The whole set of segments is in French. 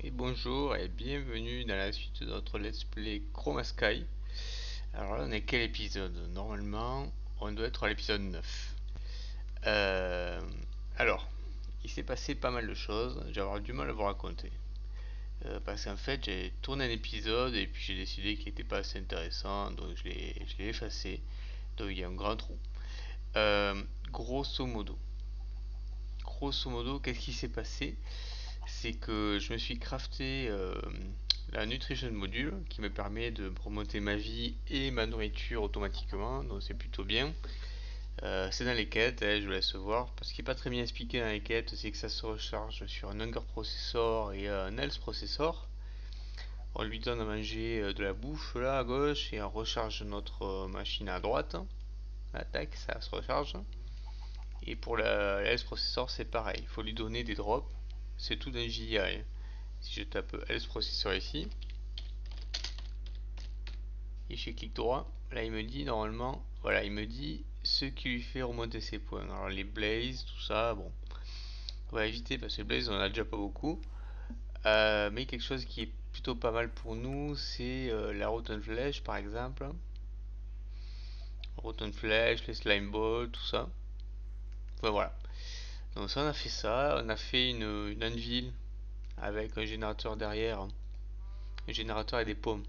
Et bonjour et bienvenue dans la suite de notre Let's Play Chroma Sky. Alors là on est quel épisode? Normalement on doit être à l'épisode 9. Euh, alors, il s'est passé pas mal de choses, j'ai avoir du mal à vous raconter. Parce qu'en fait j'ai tourné un épisode et puis j'ai décidé qu'il n'était pas assez intéressant, donc je l'ai effacé. Donc il y a un grand trou. Euh, grosso modo, qu'est-ce qui s'est passé? C'est que je me suis crafté la Nutrition Module qui me permet de remonter ma vie et ma nourriture automatiquement, donc c'est plutôt bien. C'est dans les quêtes, je vous laisse voir. Parce qu'il n'est pas très bien expliqué dans les quêtes, c'est que ça se recharge sur un Hunger Processor et un Health Processor. On lui donne à manger de la bouffe là à gauche et on recharge notre machine à droite. Attaque, ça se recharge. Et pour la Health Processor, c'est pareil, il faut lui donner des drops. C'est tout d'un giga. Si je tape Health Processor ici, et je clique droit, là il me dit normalement, voilà, il me dit ce qui lui fait remonter ses points. Alors les Blaze, tout ça, bon, on va éviter parce que Blaze on en a déjà pas beaucoup. Mais quelque chose qui est plutôt pas mal pour nous, c'est la Rotten Flèche par exemple. Rotten Flèche, les Slime Balls, tout ça. Enfin, voilà. Donc ça on a fait ça, on a fait une anvil avec un générateur derrière, un générateur et des pommes.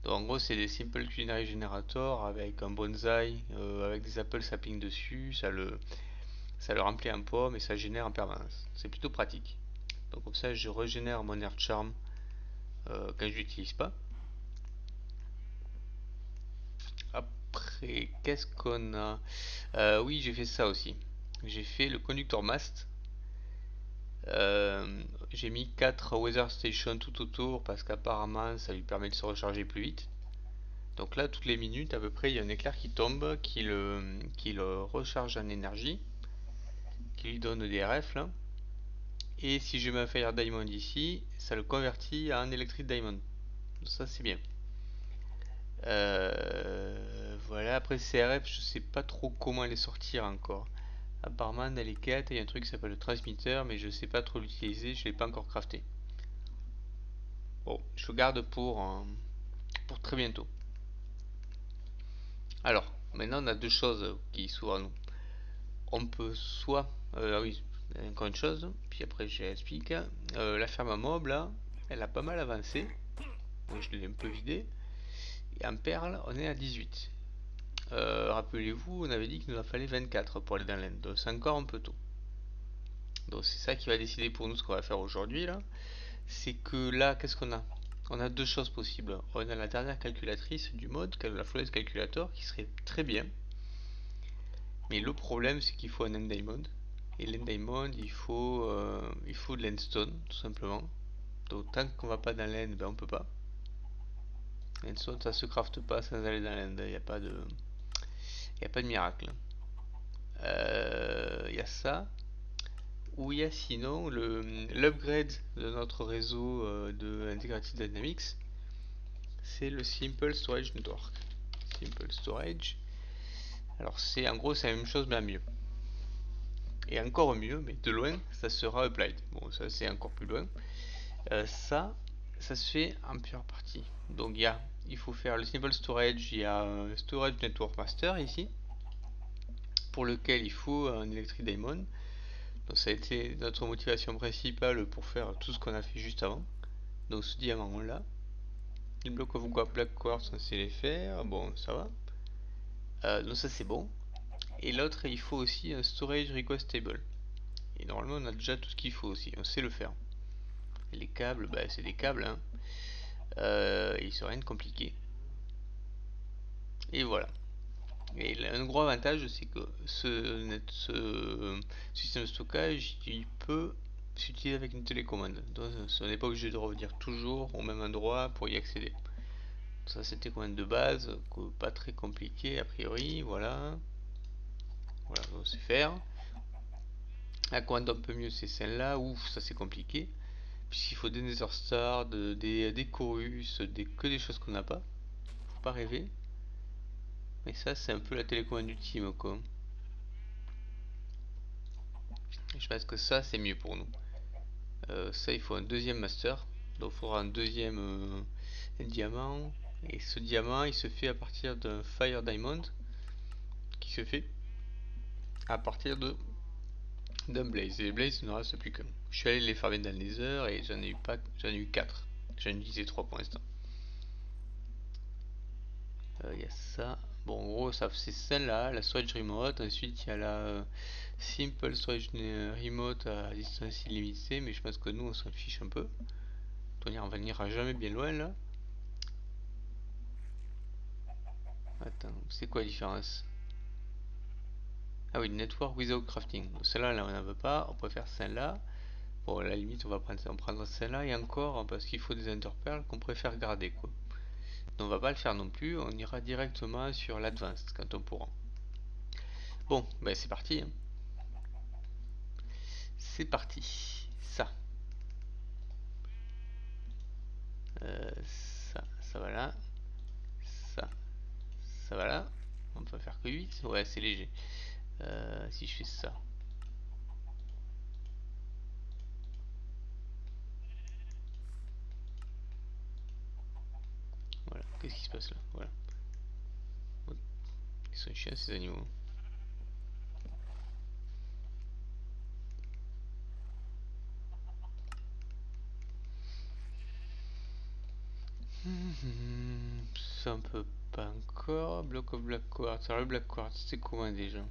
Donc en gros c'est des Simple Culinary Generator avec un bonsaï, avec des apple sapling dessus, ça le remplit en pomme et ça génère en permanence. C'est plutôt pratique. Donc comme ça je régénère mon Air Charm quand je l'utilise pas. Après qu'est-ce qu'on a? Oui, j'ai fait ça aussi. J'ai fait le conducteur mast. J'ai mis 4 weather stations tout autour parce qu'apparemment ça lui permet de se recharger plus vite. Donc là, toutes les minutes à peu près, il y a un éclair qui tombe, qui le recharge en énergie, qui lui donne des RF là. Et si je mets un Fire Diamond ici, ça le convertit en Electric Diamond. Donc ça c'est bien. Voilà, après CRF, je sais pas trop comment les sortir encore. Apparemment dans les quêtes, il y a un truc qui s'appelle le transmetteur, mais je sais pas trop l'utiliser, je l'ai pas encore crafté. Bon, je le garde pour très bientôt. Alors, maintenant on a deux choses qui s'ouvrent à nous. On peut soit, ah oui, encore une chose, puis après j'explique. La ferme à mob là, elle a pas mal avancé, donc je l'ai un peu vidée. Et en perles, on est à 18. Rappelez-vous, on avait dit qu'il nous en fallait 24 pour aller dans l'Inde, donc c'est encore un peu tôt. Donc c'est ça qui va décider pour nous ce qu'on va faire aujourd'hui là. C'est que là, qu'est-ce qu'on a? On a deux choses possibles. On a la dernière calculatrice du mode, la Flawless Calculator, qui serait très bien. Mais le problème, c'est qu'il faut un End Diamond. Et l'End il faut de l'Endstone, tout simplement. Donc tant qu'on va pas dans l'End, ben on peut pas. L'Endstone, ça se crafte pas sans aller dans l'End. Il y a pas de miracle. Il y a ça. Ou il y a sinon l'upgrade de notre réseau de Integrated Dynamics. C'est le Simple Storage Network. Simple Storage. Alors c'est en gros c'est la même chose mais à mieux. Et encore mieux, mais de loin, ça sera Applied. Bon, ça c'est encore plus loin. Ça se fait en plusieurs parties. Donc il faut faire le Simple Storage, il y a un Storage Network Master ici, pour lequel il faut un Electric Diamond. Donc ça a été notre motivation principale pour faire tout ce qu'on a fait juste avant. Donc ce diamant là. Les blocs of Black Quartz, on sait les faire, bon ça va. Donc ça c'est bon. Et l'autre, il faut aussi un Storage Request Table. Et normalement on a déjà tout ce qu'il faut aussi, on sait le faire. Et les câbles, bah, c'est des câbles, hein. Il ne rien de compliqué. Et voilà. Et un gros avantage, c'est que ce système de stockage, il peut s'utiliser avec une télécommande. Donc, on n'est pas obligé de revenir toujours au même endroit pour y accéder. Ça, c'était commande de base, pas très compliqué a priori. Voilà, voilà, on sait faire. La commande un peu mieux, c'est celle-là. Ouf, ça c'est compliqué. Puisqu'il faut des Nether Stars, des Chorus, que des choses qu'on n'a pas. Faut pas rêver. Mais ça, c'est un peu la télécommande ultime, quoi. Je pense que ça, c'est mieux pour nous. Ça, il faut un deuxième master. Donc il faudra un deuxième diamant. Et ce diamant il se fait à partir d'un Fire Diamond qui se fait à partir d'un Blaze. Et les Blaze il ne reste plus qu'un. Je suis allé les farmer dans le Nether et j'en ai eu 4. J'en ai utilisé 3 pour l'instant. Il y a ça. Bon, en gros, ça c'est celle-là, la storage remote. Ensuite, il y a la simple storage remote à distance illimitée, mais je pense que nous, on s'en fiche un peu. On n'ira jamais bien loin là. Attends, c'est quoi la différence? Ah oui, network without crafting. Celle-là, là, on n'en veut pas. On préfère celle-là. Bon, à la limite, on prendra celle-là et encore parce qu'il faut des enderpearls qu'on préfère garder quoi. Donc, on va pas le faire non plus. On ira directement sur l'advanced quand on pourra. Bon, ben c'est parti. Hein. C'est parti. Ça. Ça va là. Ça, ça va là. On peut faire que 8. Ouais, c'est léger. Si je fais ça. Voilà. Qu'est-ce qui se passe là? Voilà. Ils sont chiants ces animaux. Ça on peut pas encore. Block of Black Quartz. Alors le Black Quartz, c'est comment déjà?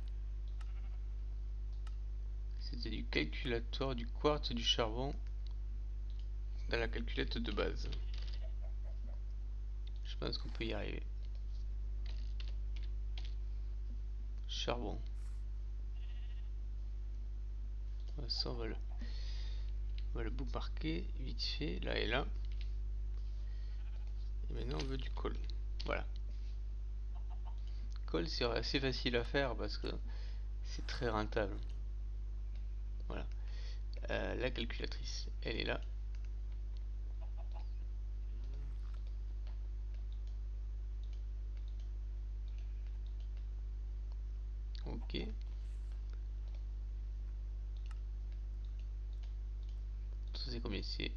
C'était du calculateur, du quartz et du charbon dans la calculette de base. Je pense qu'on peut y arriver. Charbon. Ça on va le bookmarker vite fait, là et là. Et maintenant on veut du coal. Voilà. Coal c'est assez facile à faire parce que c'est très rentable. Voilà. La calculatrice, elle est là. Ok. Ça c'est combien? C'est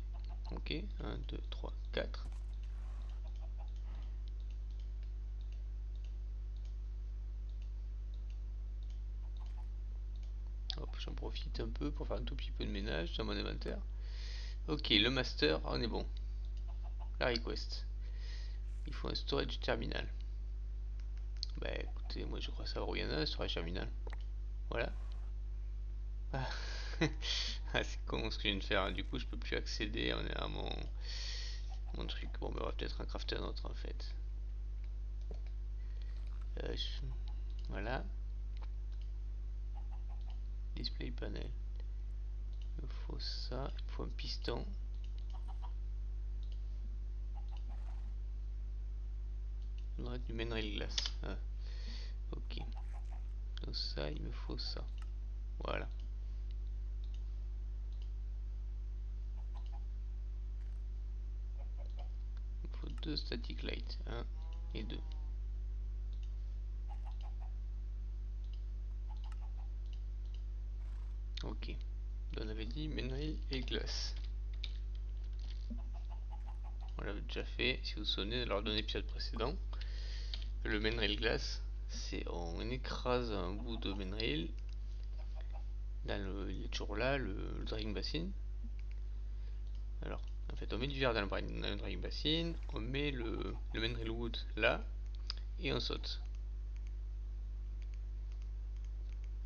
ok. 1, 2, 3, 4. Hop, j'en profite un peu pour faire un tout petit peu de ménage dans mon inventaire. Ok, le master, on est bon. La request. Il faut un storage terminal. Bah écoutez, moi je crois savoir où il y en a un storage terminal. Voilà. Ah, ah c'est con ce que je viens de faire. Du coup, je peux plus accéder à mon truc. Bon, bah on va peut-être en crafter un autre en fait. Voilà. Display panel. Il me faut ça. Il me faut un piston. Il me reste du main rail glass. Ah, ok. Donc ça, il me faut ça. Voilà. Il me faut deux static lights. 1 et 2. Ok. On avait dit main rail et glace. On l'avait déjà fait. Si vous vous souvenez lors d'un épisode précédent. Le main rail glass, c'est on écrase un bout de main rail il est toujours là, le drying basin. Alors, en fait, on met du verre dans le drying basin, on met le main rail wood là, et on saute.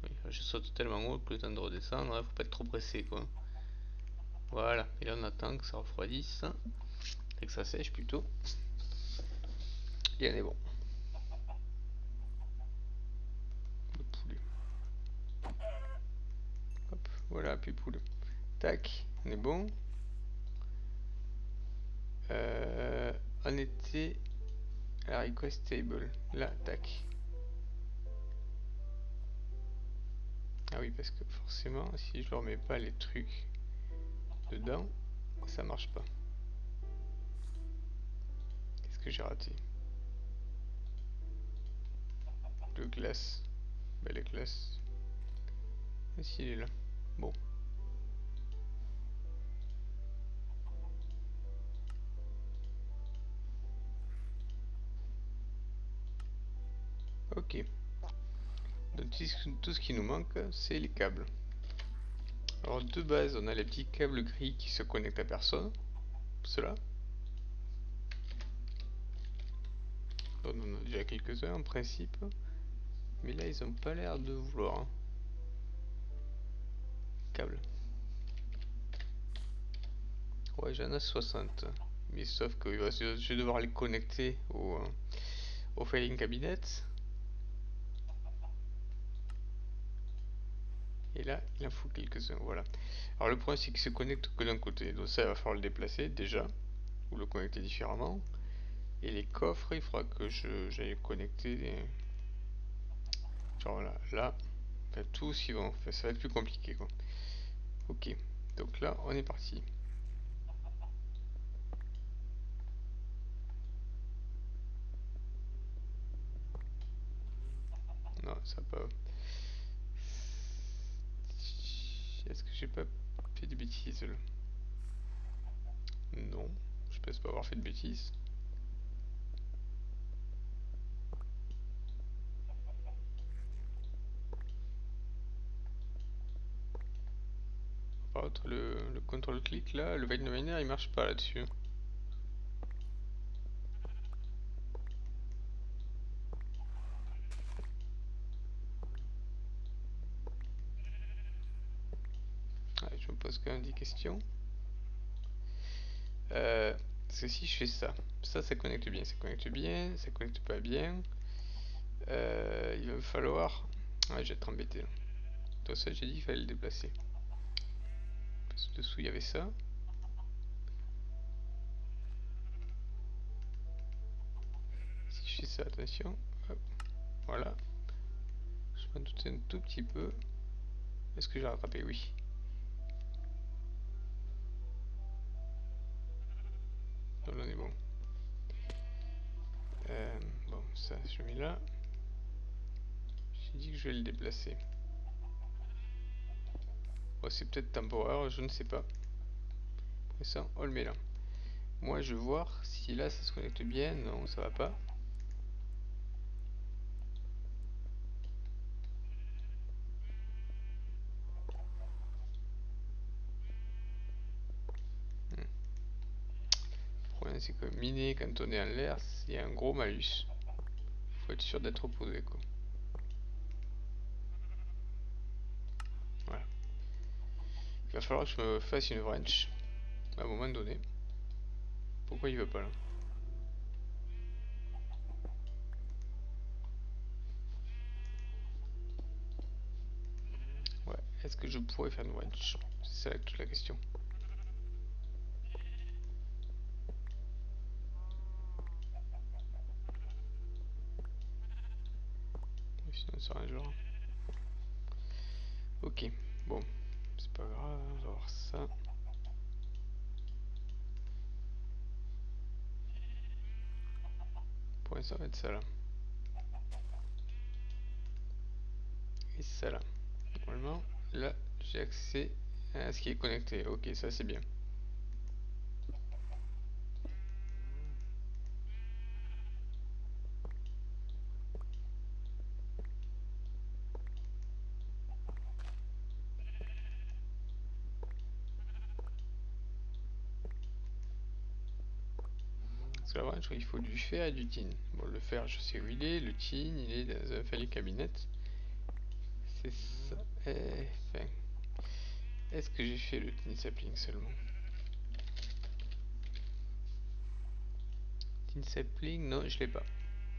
Oui, je saute tellement haut que le temps de redescendre, faut pas être trop pressé quoi. Voilà, et là on attend que ça refroidisse, et que ça sèche plutôt. Et on est bon. Le poulet. Hop, voilà, puis poulet. Tac, on est bon. On était à la request table. Là, tac. Ah oui, parce que forcément, si je ne remets pas les trucs dedans, ça marche pas. Qu'est-ce que j'ai raté? Le glace. Bah, le glace. Ah si, il est là. Bon. Ok. Donc tout ce qui nous manque, c'est les câbles. Alors de base, on a les petits câbles gris qui se connectent à personne. Cela. On en a déjà quelques-uns en principe. Mais là, ils ont pas l'air de vouloir. Hein. Câble. Ouais, j'en ai 60. Mais sauf que je vais devoir les connecter au filing cabinet. Et là, il en faut quelques-uns. Voilà. Alors le problème, c'est qu'il se connecte que d'un côté. Donc ça, il va falloir le déplacer déjà. Ou le connecter différemment. Et les coffres, il faudra que j'aille connecter. Genre là. Enfin, tout aussi bon. Enfin, ça va être plus compliqué quoi. Ok. Donc là, on est parti. Non, ça va pas. Est-ce que j'ai pas fait de bêtises là? Non, je pense pas avoir fait de bêtises. Par contre, le contrôle clic là, le Windminer il marche pas là-dessus. Ouais, je me pose quand même des questions. Parce que si je fais ça, ça connecte bien, ça connecte pas bien. Il va falloir. Ouais, je vais être embêté là. Donc ça, j'ai dit qu'il fallait le déplacer. Parce que dessous il y avait ça. Si je fais ça, attention. Hop, voilà. Je m'en doutais un tout petit peu. Est-ce que j'ai rattrapé? Oui. Donc là on est bon. Bon, ça je mets là. J'ai dit que je vais le déplacer. Bon, c'est peut-être temporaire, je ne sais pas. Et ça, on le met là. Moi, je veux voir si là ça se connecte bien. Non, ça va pas. Le problème, c'est que miner quand on est en l'air, c'est un gros malus. Faut être sûr d'être opposé, quoi. Voilà. Il va falloir que je me fasse une wrench à un moment donné. Pourquoi il veut pas là? Ouais, est-ce que je pourrais faire une wrench? C'est ça toute la question. Sinon, ça sera un jour. Ok, bon, c'est pas grave, on va voir ça. Pour l'instant, ça va être ça là. Et ça là. Normalement, là, j'ai accès à ce qui est connecté. Ok, ça c'est bien. Parce que la wrench, il faut du fer et du tin. Bon, le fer, je sais où il est. Le tin, il est dans un filing cabinet. C'est ça. Enfin, est-ce que j'ai fait le tin sapling seulement? Tin sapling, non, je l'ai pas.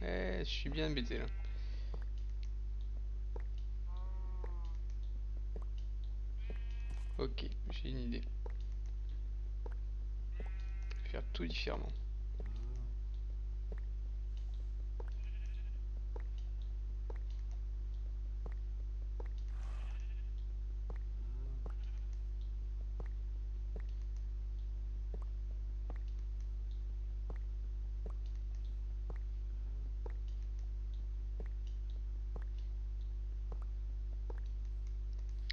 Je suis bien embêté là. Ok, j'ai une idée. Faire tout différemment.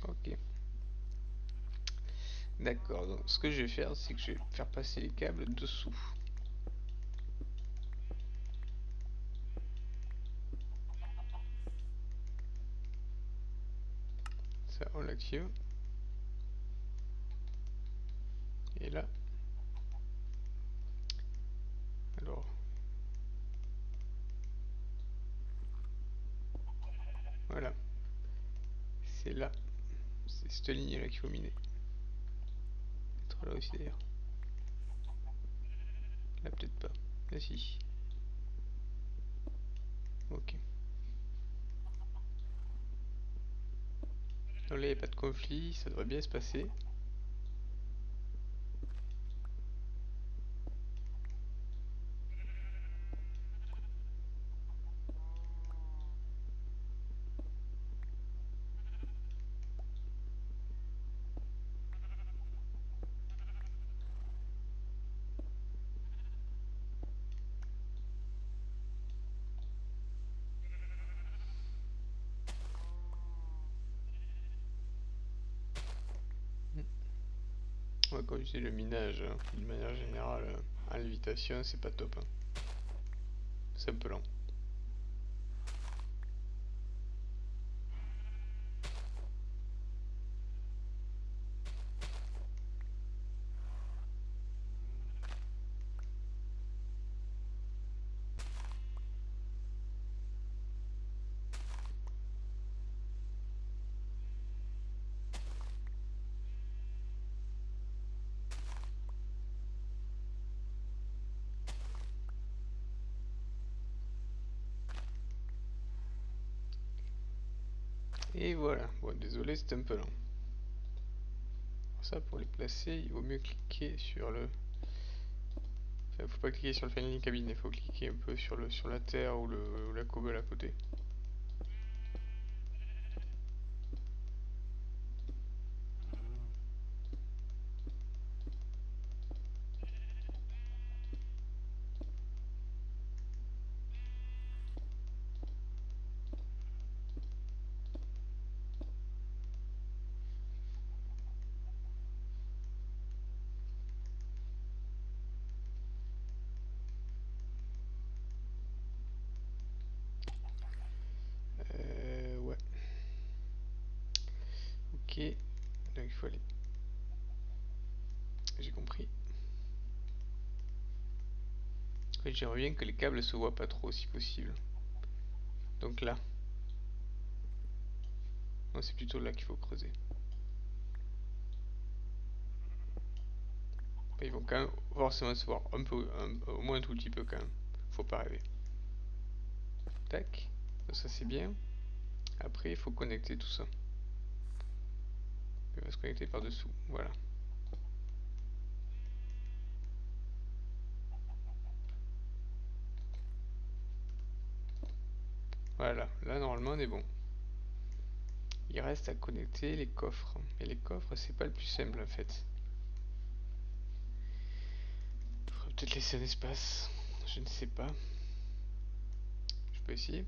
Ok. D'accord, donc ce que je vais faire, c'est que je vais faire passer les câbles dessous. l'active. Et là, alors, voilà, c'est là, c'est cette ligne là qu'il faut miner. Peut-être là aussi d'ailleurs. Là peut-être pas. Là si. Ok. Donc là il n'y a pas de conflit, ça devrait bien se passer. Ouais, comme je dis, le minage, de manière générale, à lévitation, c'est pas top. C'est un peu lent. Et voilà. Bon, désolé, c'était un peu lent. Pour ça, pour les placer, il vaut mieux cliquer sur le... Enfin, faut pas cliquer sur le Finally Cabin, il faut cliquer un peu sur la terre ou la cobble à côté. Ouais. Ok. Donc il faut aller. J'ai compris. En fait, j'aimerais bien que les câbles se voient pas trop si possible. Donc là. Non, c'est plutôt là qu'il faut creuser. Enfin, ils vont quand même forcément se voir un peu, au moins un tout petit peu quand même. Faut pas rêver. Tac. Donc ça c'est bien. Après, il faut connecter tout ça. Il va se connecter par dessous. Voilà. Voilà. Là, normalement, on est bon. Il reste à connecter les coffres. Et les coffres, c'est pas le plus simple en fait. Il faudrait peut-être laisser un espace. Je ne sais pas. Je peux essayer.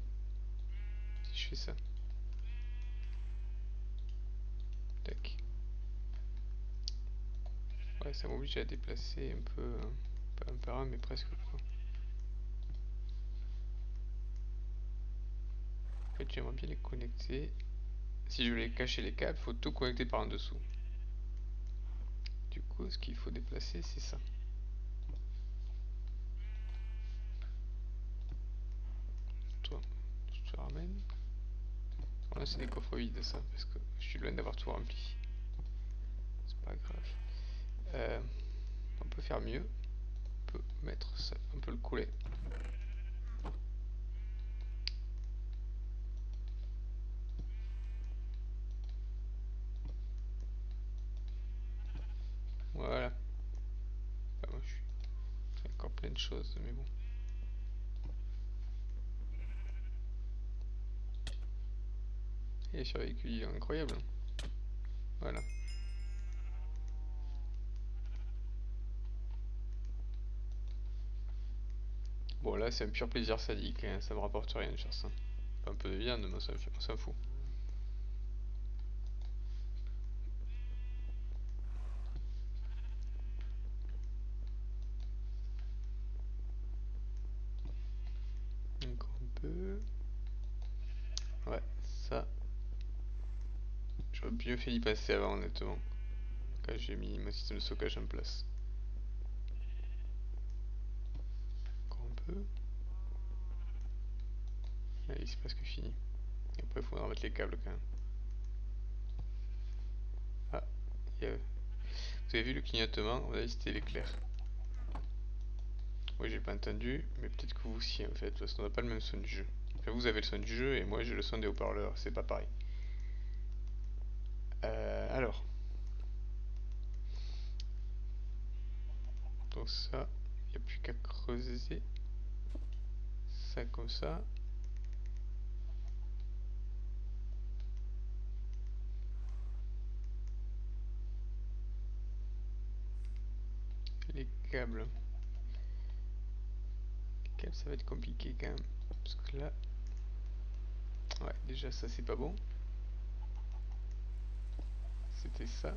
Si je fais ça. Tac. Ouais, ça m'oblige à déplacer un peu. Pas un par un, mais presque quoi. En fait, j'aimerais bien les connecter. Si je voulais cacher les câbles, il faut tout connecter par en dessous. Du coup, ce qu'il faut déplacer, c'est ça. Toi, je te ramène. Bon, là, c'est des coffres vides, ça, parce que je suis loin d'avoir tout rempli. C'est pas grave. Euh, on peut faire mieux. On peut mettre ça, on peut le couler. Voilà. Enfin, moi, je suis encore plein de choses, mais bon. Et sur véhicule, il est incroyable. Voilà. Bon, là, c'est un pur plaisir sadique, hein. Ça me rapporte rien de faire ça. Enfin, un peu de viande, mais on s'en fout. Encore un peu. Ouais, ça, J'aurais bien fait d'y passer avant, honnêtement, quand j'ai mis mon système de stockage en place. Encore un peu. Allez, c'est presque fini. Et après, il faudra remettre les câbles quand même. Ah, vous avez vu le clignotement? On a dit c'était l'éclair. Oui, j'ai pas entendu, mais peut-être que vous aussi en fait, parce qu'on n'a pas le même son du jeu. Enfin, vous avez le son du jeu et moi j'ai le son des haut-parleurs, c'est pas pareil. Alors, donc ça, il n'y a plus qu'à creuser ça comme ça. Les câbles. Les câbles, ça va être compliqué quand même. Parce que là, ouais, déjà ça c'est pas bon. C'était ça.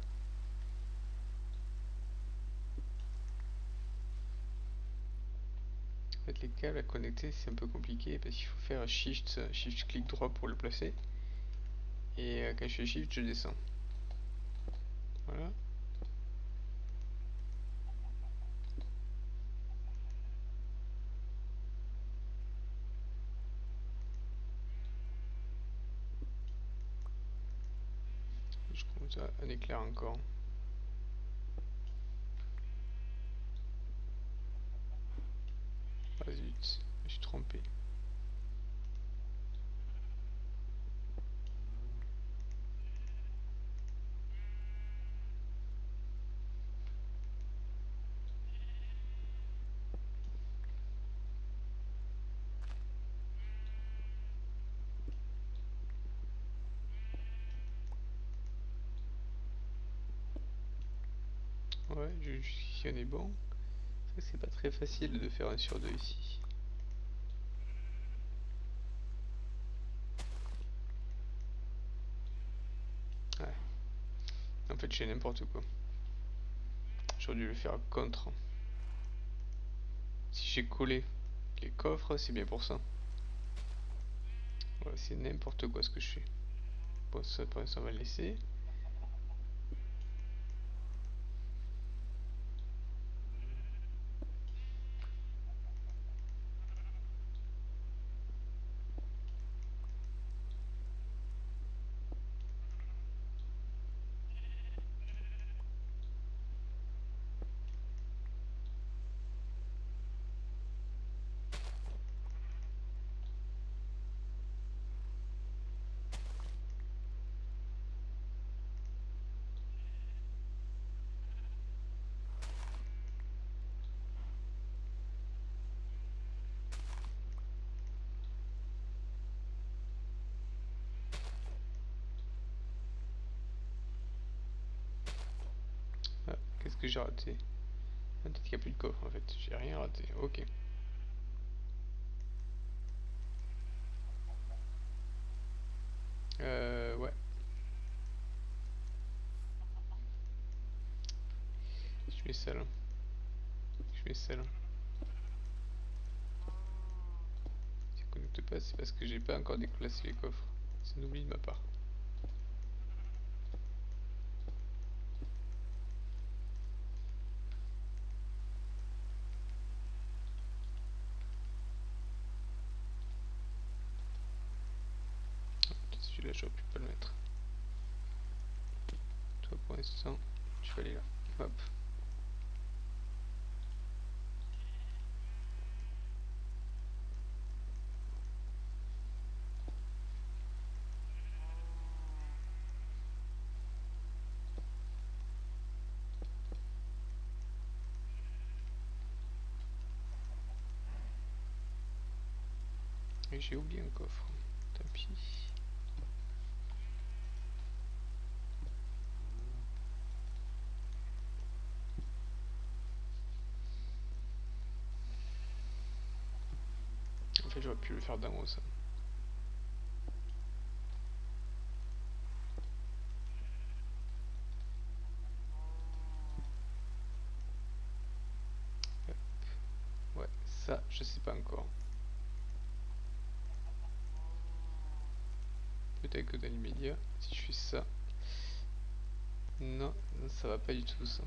En fait, les câbles à connecter, c'est un peu compliqué parce qu'il faut faire shift clic droit pour le placer. Et quand je fais shift, je descends. Voilà. Je commence à un éclair encore. Ah zut, je suis trompé. Ouais, jusqu'ici on est bon. C'est pas très facile de faire un sur deux ici. Ouais. En fait, j'ai n'importe quoi. J'aurais dû le faire contre. Si j'ai collé les coffres, c'est bien pour ça. Voilà, c'est n'importe quoi ce que je fais. Bon, ça pour l'instant on va le laisser. Ah, qu'est-ce que j'ai raté? Ah, peut-être qu'il n'y a plus de coffre en fait. J'ai rien raté. Ok. Ouais. Je mets ça là. Je mets ça là. Si ça connecte pas, c'est parce que j'ai pas encore déclassé les coffres. C'est un oubli de ma part. Celui-là, j'aurais pu pas le mettre. Toi, pour l'instant, je vais aller là. Hop. Et j'ai oublié un coffre. Tant pis. En fait, j'aurais pu le faire d'en haut, ça. Ouais, ça, je sais pas encore. Peut-être que dans l'immédiat, si je fais ça, Non, ça va pas du tout ça.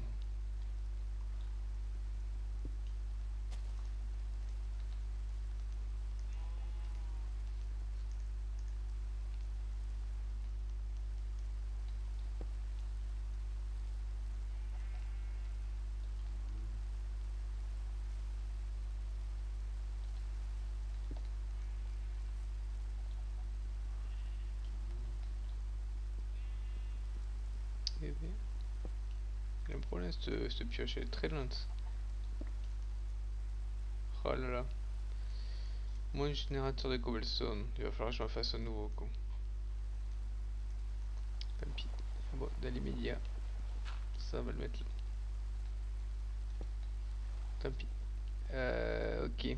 Eh bien, le problème, cette pioche, elle est très lente. Oh là là. Mon générateur de cobblestone. Il va falloir que je m'en fasse un nouveau, quoi. Tant pis. Bon, dans l'immédiat, ça va le mettre là. Tant pis. Ok.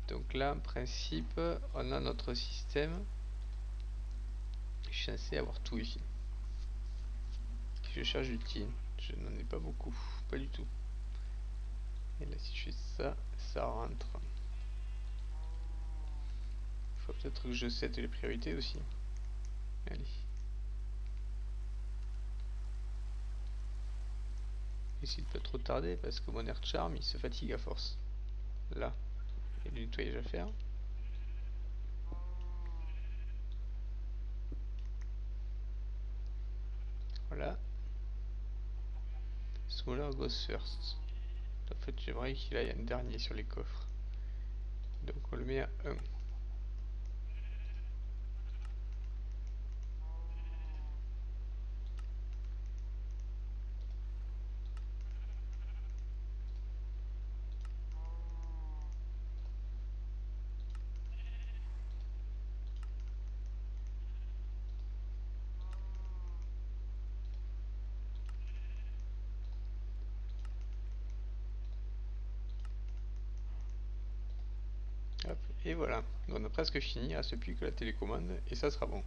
Donc là, en principe, on a notre système. Je suis censé avoir tout ici. Je charge utile. Je n'en ai pas beaucoup. Pas du tout. Et là, si je fais ça, ça rentre. Faut peut-être que je sette les priorités aussi. Allez. Essaye de pas trop tarder parce que mon air charm il se fatigue à force. Là, il y a du nettoyage à faire. Voilà. Smaller goes first. En fait, j'aimerais qu'il aille un dernier sur les coffres. Donc on le met à 1. Hop, et voilà. On a presque fini. Il reste plus que la télécommande et ça sera bon.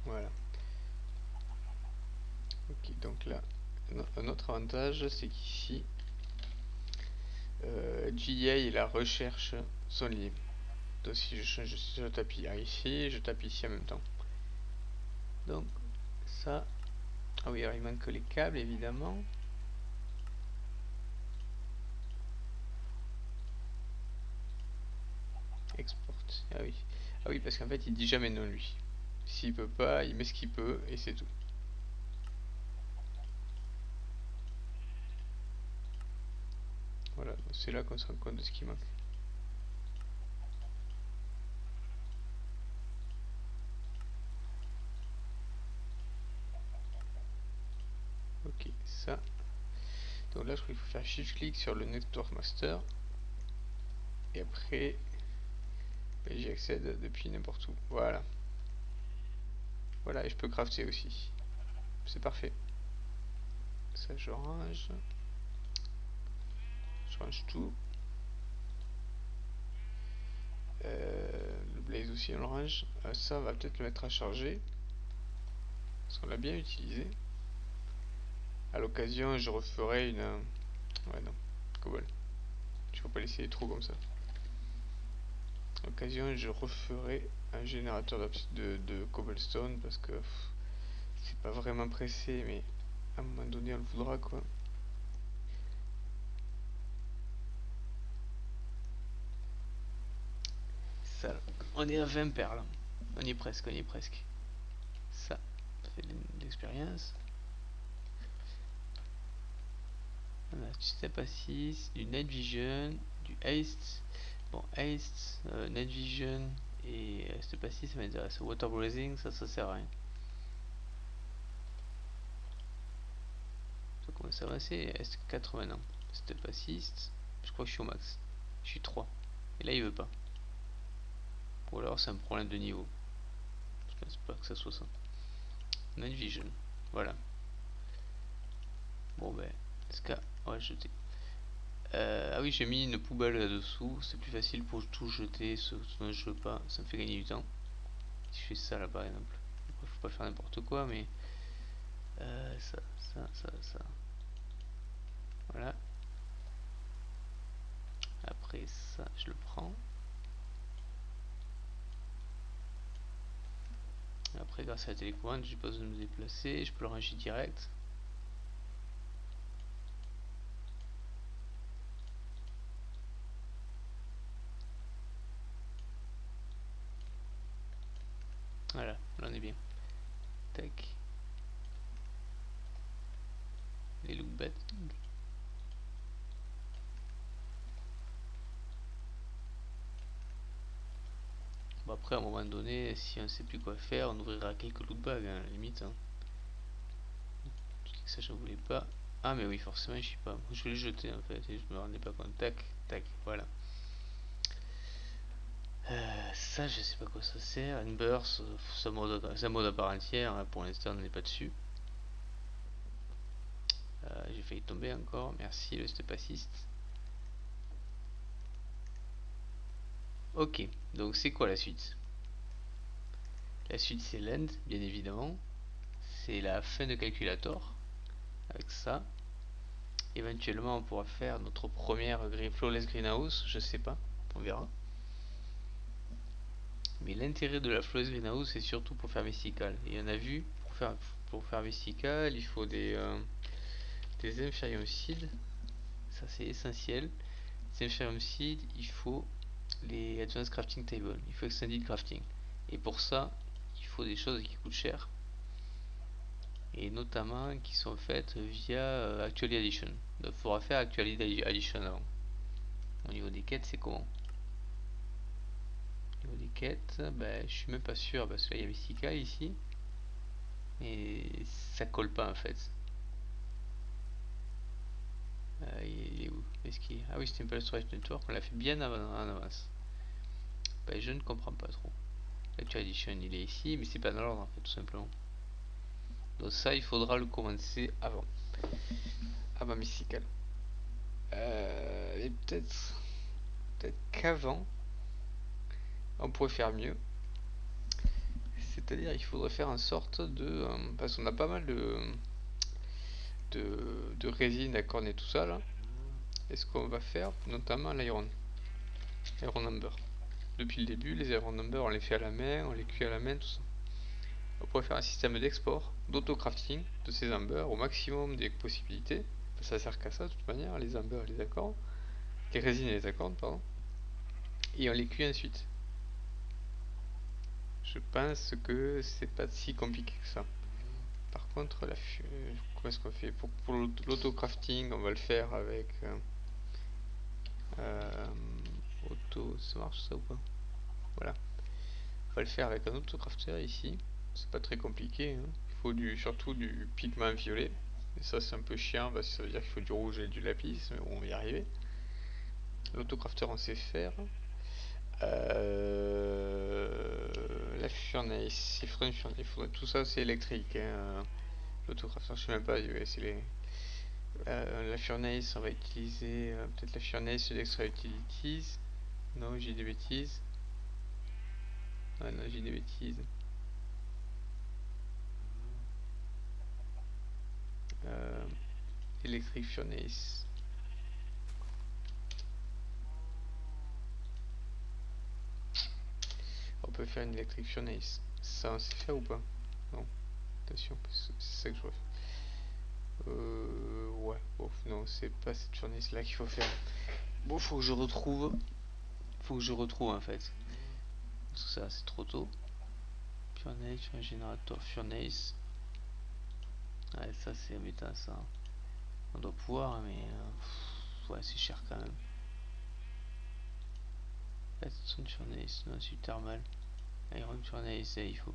Voilà. Ok, donc là, un autre avantage, c'est qu'ici, GA et la recherche sont liés. Donc si je tape ici, je tape ici en même temps. Donc ça... Ah oui, alors il manque les câbles évidemment. Export. Ah oui. Ah oui, parce qu'en fait il dit jamais non lui. S'il peut pas, il met ce qu'il peut et c'est tout. Voilà, c'est là qu'on se rend compte de ce qui manque. Ok, ça. Donc là je crois qu'il faut faire shift click sur le network master. Et après, ben, j'y accède depuis n'importe où. Voilà. Voilà, et je peux crafter aussi. C'est parfait. Ça je range. Je range tout. Le blaze aussi on le range. Ça on va peut-être le mettre à charger. Parce qu'on l'a bien utilisé. À l'occasion je referai une... Ouais non, cobble. Je ne peux pas laisser les trous comme ça. À l'occasion je referai un générateur de cobblestone parce que c'est pas vraiment pressé mais à un moment donné on le voudra quoi. Ça, on est à 20 perles. On y est presque, on y est presque. Ça fait de l'expérience. On a du step assist, du night vision, du haste. Bon, haste, night vision et step assist ça m'intéresse. Water breathing, ça sert à rien. Ça commence à avancer. Est 4 maintenant. Step assist, je crois que je suis au max. Je suis 3. Et là il veut pas. Ou alors c'est un problème de niveau. Je pense pas que ça soit ça. Night vision, voilà. Bon ben, SK, on va jeter. Ah oui, j'ai mis une poubelle là-dessous, c'est plus facile pour tout jeter, ce dont je veux pas, ça me fait gagner du temps. Si je fais ça là par exemple, après, faut pas faire n'importe quoi, mais ça. Voilà. Après ça, je le prends. Après, grâce à la télécommande, j'ai pas besoin de me déplacer, je peux le ranger direct. Voilà, là on est bien. Tac. Les look bêtes. Bon, après, à un moment donné, si on sait plus quoi faire, on ouvrira quelques loot bags, hein, à la limite. Hein. Ça, je voulais pas. Ah, mais oui, forcément, je sais pas. Je vais les jeter en fait, et je me rendais pas compte. Tac, tac, voilà. Ça, je sais pas quoi ça sert. Une burst, c'est un mode à part entière. Hein, pour l'instant, on n'est pas dessus. J'ai failli tomber encore. Merci, le stepasiste. Ok, donc c'est quoi la suite? La suite, c'est l'end, bien évidemment. C'est la fin de calculator. Avec ça. Éventuellement, on pourra faire notre première flawless greenhouse. Je sais pas, on verra. Mais l'intérêt de la flawless greenhouse, c'est surtout pour faire vesical. Et on a vu, pour faire vesical, il faut des inferium seed. Ça, c'est essentiel. Les inferium seed, il faut les advanced crafting table. Il faut extended crafting. Et pour ça, il faut des choses qui coûtent cher. Et notamment qui sont faites via Actually Addition. Donc il faudra faire Actually Addition avant. Au niveau des quêtes, c'est comment? Au niveau des quêtes, ben, je suis même pas sûr parce qu'il y avait 6K ici. Et ça colle pas en fait. Il est où? Est-ce qu'il est... Ah oui, Simple Storage Network, on l'a fait bien en avance. Ben, je ne comprends pas trop. Actual Edition, il est ici, mais c'est pas dans l'ordre en fait, tout simplement. Donc ça, il faudra le commencer avant. Avant Mystical. Et peut-être qu'avant, on pourrait faire mieux. C'est-à-dire, il faudrait faire en sorte de... parce qu'on a pas mal de résine à corne et tout ça là. Et ce qu'on va faire, notamment l'Iron Number. Depuis le début, les Iron Number, on les fait à la main, on les cuit à la main, tout ça. On pourrait faire un système d'export, d'auto-crafting de ces Amber au maximum des possibilités. Ça sert qu'à ça de toute manière, les Amber et les accords. Les résines et les accords, pardon. Et on les cuit ensuite. Je pense que c'est pas si compliqué que ça. Par contre, comment est-ce qu'on fait? Pour l'auto-crafting, on va le faire avec euh, auto. Ça marche ça ou pas? Voilà. On va le faire avec un auto-crafter ici. C'est pas très compliqué. Hein. Il faut surtout du pigment violet. Et ça, c'est un peu chiant parce que ça veut dire qu'il faut du rouge et du lapis, mais on va y arriver. L'autocrafter, on sait faire. La furnace, il faudrait une furnace. Tout ça, c'est électrique. Hein. L'autocrafter, je sais même pas. C'est la furnace, on va utiliser peut-être la furnace d'extra utilities. Non, j'ai des bêtises. Ah non, j'ai des bêtises. Electric furnace. On peut faire une electric furnace. Ça, on sait faire ou pas? Non. Attention, c'est ça que je vois. Ouais. Bon, non, c'est pas cette furnace là qu'il faut faire. Bon, faut que je retrouve. Faut que je retrouve en fait. Parce que ça, c'est trop tôt. Furnace, un générateur furnace. Ouais, ça, c'est embêtant ça. On doit pouvoir, mais. Ouais, c'est cher quand même. Redstone furnace, non, c'est thermal. Iron furnace, il faut.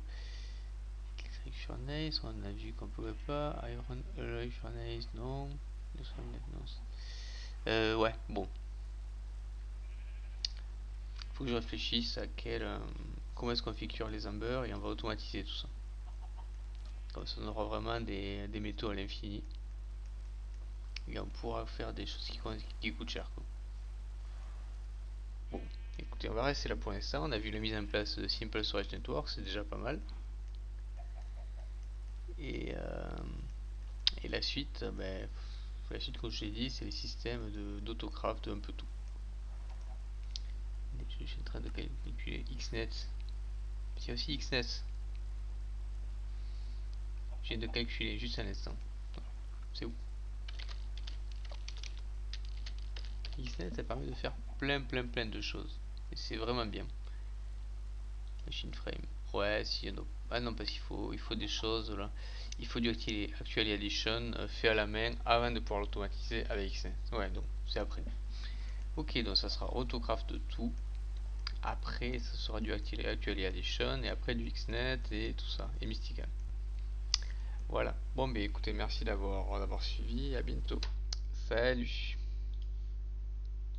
Electric furnace, on a vu qu'on pouvait pas. Iron alloy furnace, non. Ouais, bon. Faut que je réfléchisse à comment est-ce qu'on configure les amber et on va automatiser tout ça. Comme ça, on aura vraiment des métaux à l'infini. Et on pourra faire des choses qui coûtent cher. Quoi. Bon, écoutez, on va rester là pour l'instant. On a vu la mise en place de Simple Storage Network, c'est déjà pas mal. Et la suite, comme je l'ai dit, c'est les systèmes d'autocraft de un peu tout. Je suis en train de calculer XNet. Il y a aussi XNet. je viens de calculer juste un instant. C'est où? XNet, ça permet de faire plein de choses. Et c'est vraiment bien. Machine frame. Ouais, si, y en a... Ah non, parce qu'il faut des choses là. Il faut du Actual Addition fait à la main avant de pouvoir l'automatiser avec XNet. Ouais, donc c'est après. Ok, donc ça sera autographe de tout. Après, ça sera du Actual Addition et après du XNet et tout ça. Et Mystical. Voilà. Bon, mais écoutez, merci d'avoir suivi. À bientôt. Salut.